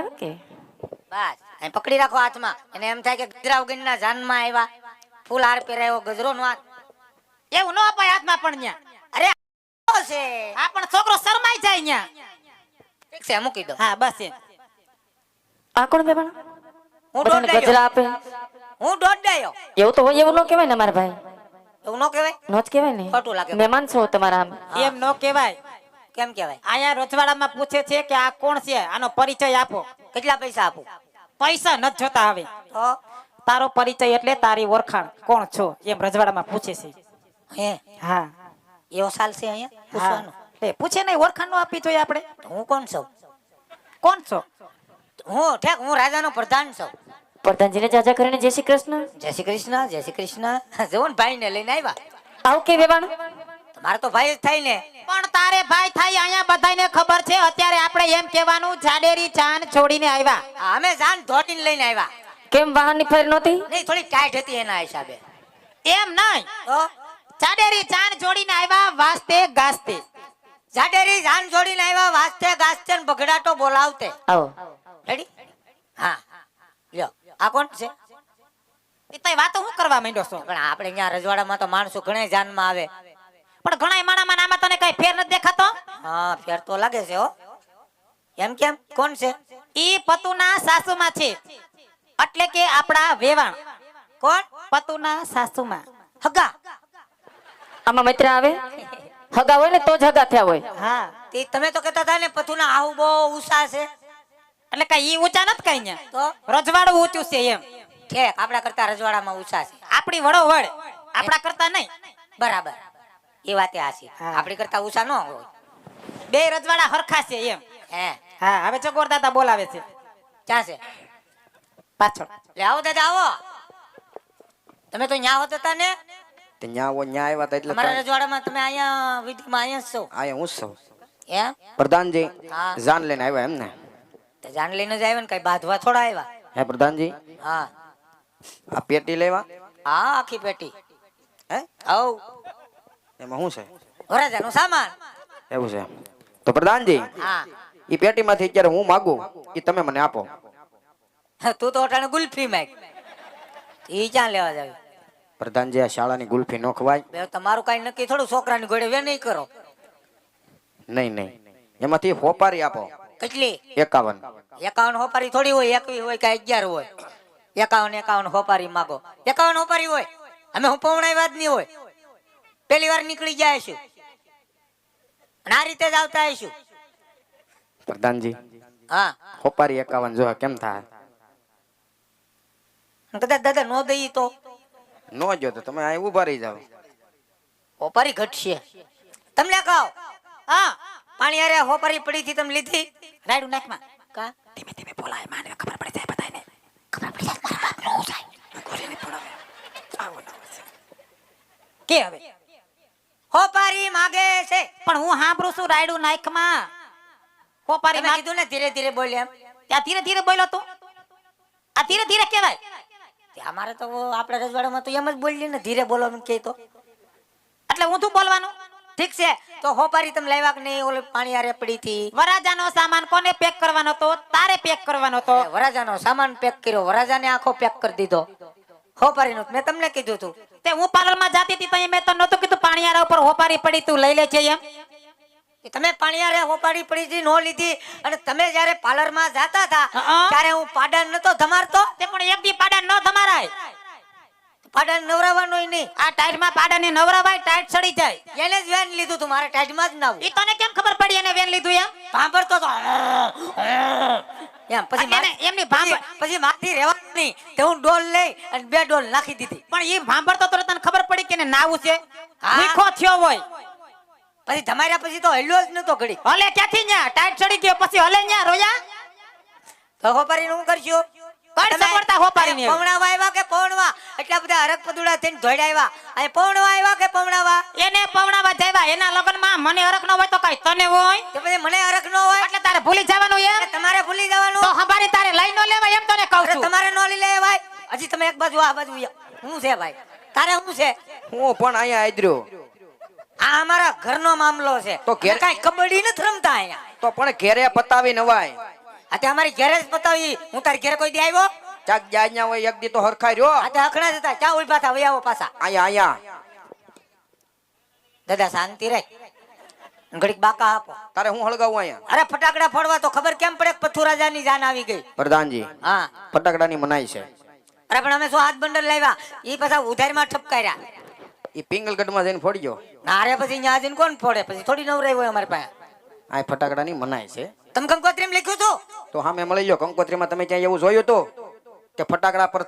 આવ્યા કે બસ અહીં પકડી રાખો હાથમાં. એને એમ થાય કે ગજરાવ ગણના જાનમાં આવ્યા, ફૂલ હાર પહેરાયો, ગજરો નો હાથ. એવું નો અપાય હાથમાં પણ ન્યા. અરે આ છે આ પણ છોકરો શરમાઈ જાય ન્યા. ઠીક છે, મૂકી દો. હા બસ એમ. આ કોણ બેબાણ હું બધાને દોડ ગજરા આપે હું દોડ દયો. એવું તો હોય એવું ન કહેવાય ને મારા ભાઈ એવું ન કહેવાય, નો જ કહેવાય ને ખોટું લાગે. મહેમાન છો તમારા આમ એમ નો કહેવાય. કેમ કહેવાય? આયા રજવાડામાં પૂછે છે કે આ કોણ છે, આનો પરિચય આપો. કેટલા પૈસા આપું? પૈસા નથી જોતા હવે. તો તારો પરિચય એટલે તારી ઓળખાણ કોણ છો એમ રજવાડામાં પૂછે છે. હે હા એવો સાલ છે અહીંયા પૂછવાનું? એ પૂછે નહીં, ઓળખાણ નો આપવી જોઈએ આપણે. હું કોણ છું? કોણ છો? હું ઠેક હું રાજાનો પ્રધાન છું. પ્રધાનજીને જાજા કરીને જય શ્રી કૃષ્ણ. જય શ્રી કૃષ્ણ, જય શ્રી કૃષ્ણ. જવો ને ભાઈને લઈને આવ્યા. આવું કે બેબાણ મારો તો ભાઈ જ થાય ને. પણ તારે ભાઈ થાય અહીંયા બધાને ખબર છે. અત્યારે આપણે એમ કહેવાનું જાડેરી જાન છોડીને આવ્યા. હા, અમે જાન ધોટીને લઈને આવ્યા. કેમ વાહનની ફેર નહોતી નહીં, થોડી ટાઈટ હતી એના હિસાબે. એમ નહીં, તો જાડેરી જાન છોડીને આવ્યા વાસ્તે ગાસ્તે. જાડેરી જાન જોડીને આવ્યા, વાસ્તે ગાસ્તે ને બગડાટો બોલાવતે. આવો રેડી? હા લ્યો. આ કોણ છે? એ તો વાતો હું કરવા માંડ્યો છો? પણ આપણે અહીંયા રજવાડામાં તો માણસો ઘણા જાનમાં આવે. પણ ઘણા માણામાં નામાં તને કઈ ફેર નથી દેખાતો? હા, ફેર તો લાગે છે હો. એમ કેમ? કોણ છે? ઈ પતુના સાસુમાં છે, એટલે કે આપણા વેવાણ. કોણ? પતુના સાસુમાં. હગા. આમાં મિત્ર આવે હગા હોય ને તો જ હગા થયા હોય. હા, તે તમે તો કહેતા હતા ને પથુના આહુ બહુ ઊંચા છે. એટલે કઈ ઈ ઊંચા નથી કઈ ન્યા. તો રજવાડું ઊંચું છે એમ. ઠેક આપણા કરતા રજવાડામાં ઊંચા છે. આપણી વડો વડ, આપણા કરતા નહીં. બરાબર, એ વાતે હાચી. હા. આપણી કરતા ઊંચા ન હોય. બે રજવાડા હરખા છે એમ. હે હા, હવે ચકોર દાદા બોલાવે છે ક્યાં છે? પાછળ. લે આવો દાદા આવો. તમે તો ન્યા હોત હતા ને? તે ન્યા આવ્યા તા એટલે અમારા રજવાડામાં તમે અહીંયા વિધિમાં અહીંયા જ છો. આયા હું છું એમ? પ્રધાનજી. હા. જાન લઈને આવ્યા એમ ને? તો જાન લઈને જ આવ્યા ને, કઈ બાંધવા થોડા આવ્યા. હે પ્રધાનજી, હા આ પેટી લેવા હા, આખી પેટી. હે આવ એમાં શું છે? વરાજાનું સામાન. એવું છે તો પ્રધાનજી, હા ઈ પેટીમાંથી અત્યારે હું માગું ઈ તમે મને આપો. તું તો અટાણે ગુલ્ફી માંગ. ઈ ક્યાં લેવા જાવ? પ્રધાનજી, આ શાળાની ગુલ્ફી નો ખવાય. બે તમારું કઈ નક્કી થોડું, છોકરાની ઘોડે વે નહીં કરો. નહીં નહીં, એમાંથી હોપારી આપો. કેટલી? 51. 51 હોપારી થોડી હોય, 21 હોય કે 11 હોય. 51 હોપારી માગો. 51 હોપારી હોય. અમે હું પૌણાઈ વાત નહીં હોય. પહેલી વાર નીકળી જાય છું અને આ રીતે જ આવતા આવીશું. પ્રધાનજી, હા, હોપારી 51 જો કેમ થાય? કદાચ દાદા નો દઈ તો નો જો તો તમે અહીં ઉભા રહી જાવ. હોપારી ઘટશે. તમને કહો, હા પાણી અરે હોપારી પડી થી તમે લીધી? રાયડું નાખમાં. કા ધીમે ધીમે બોલાય, માને ખબર પડી જાય બધાને. ખબર પડી જાય મારા બાપ નો જાય. ઘોડીને પડાવે. આવો ના હોય. કે હવે હોપારી માગે છે. પણ હું સાંભળું છું રાયડું નાખમાં. કોપારી તમે માં કીધું ને ધીરે ધીરે બોલ્યા એમ. ત્યાં ધીરે ધીરે બોલ્યો તું. આ ધીરે ધીરે કહેવાય. તે અમારે તો આપણા રજવાડામાં તો એમ જ બોલીએ ને, ધીરે બોલવાનું કે તો. એટલે ઊંધું બોલવાનું. ઠીક છે, તો હોપારી તમે લાવ્યા કે નહીં? ઓલે પાણી આરે પડી થી. વરાજાનો સામાન કોને પેક કરવાનો તો? તારે પેક કરવાનો તો. વરાજાનો સામાન પેક કર્યો, વરાજાને આખો પેક કરી દીધો. હોપારીનો મેં તમને કીધું તું. તે હું પાર્લરમાં જાતી હતી તો મેં તો નહોતું કીધું પાણીયારા ઉપર હોપારી પડી તું લઈ લે છે એમ. કે તમે પાણી આરે હોપારી પડી થી નો લીધી, અને તમે જ્યારે પાર્લરમાં જાતા હતા હા. ત્યારે હું પાડાન નતો ધમારતો. તે પણ એક દી પાડા ન ધમારાય. પાડાન નવરાવવાનો નહીં. આ ટાઈટમાં પાડાને નવરાવાય, ટાઈટ ચડી જાય. એને જ વેન લીધું તું, મારે ટાઈટમાં જ ના આવું. ઈ તને કેમ ખબર પડી એને વેન લીધું એમ? ભાંભરતો તો એમ. પછી એટલે એમની ભાંભર પછી માથી રહેવાનું નહીં, તો હું ડોલ લઈ અને 2 ડોલ નાખી દીધી. પણ ઈ ભાંભરતો તો તને ખબર પડી કે એને નાવું છે. હા. ભીખો થયો હોય. પછી તમારા પછી તો હલ્યો જ નતો ઘડી. હલે ક્યાંથી ન્યા ટાઈટ ચડી ગયો પછી હલે ન્યા રોયા. તો હોપારી નું કરશું? કઈ સગવડતા હોપારીની એવી? પૌણાવા આવ્યા કે પૌણવા? એટલા બધા હરક પદુડા થઈને ધોડાવ્યા. અને પૌણવા આવ્યા કે પૌણાવા? એને પવણાવા જાવ્યા. એના લગનમાં મને હરખ ન હોય તો કઈ તને હોય? તો પછી મને હરક ન હોય એટલે તારે ભૂલી જવાનું એટલે એમ. તમારે ભૂલી જવાનું. તો હંભારી તારે લઈ નો લેવાય એમ તને કહું અરે છું. તમારે નો લઈ લે ભાઈ. હજી તમે એક બાજુ આ બાજુ શું છે ભાઈ? તારે શું છે? હું પણ અહીંયા આદર્યો આ અમારા ઘરનો મામલો છે. તો ઘેર- કાંઈ કબડ્ડી નથી રમતા અહીંયા. તો પણ ઘેરે પતાવી નવાય. આ તે અમારી ઘરે જ પતાવી. હું તારી ઘરે કોઈ દી આવ્યો? ચાક જાય અહીંયા હોય એક દી તો હરખાઈ રહ્યો આ તે હખણા જતા ક્યાં ઉભા થા વઈ આવો પાછા. અહીંયા દાદા શાંતિ રાખ. ઘડીક બાકા આપો. તારે હું હળગાવું અહીંયા અરે ફટાકડા ફોડવા તો ખબર કેમ પડે કે પથ્થુ રાજાની જાન આવી ગઈ? પ્રધાનજી હા. ફટાકડાની મનાઈ છે. અરે પણ અમે શું હાથ બંડલ લાવ્યા? ઈ પાછા ઉધારીમાં ઠપકાર્યા. એ પિંગલગઢમાં જઈને ફોડજો. ના રે પછી અહીંયા જઈને કોણ ફોડે? પછી થોડી નવરાઈ હોય અમારી પાસે. આ ફટાકડાની મનાઈ છે. તમે કંકોત્રીમાં લખ્યું હતું? તો સામે મળી લો કંકોત્રીમાં તમે ક્યાંય એવું જોયું હતું કે ફટાકડા પર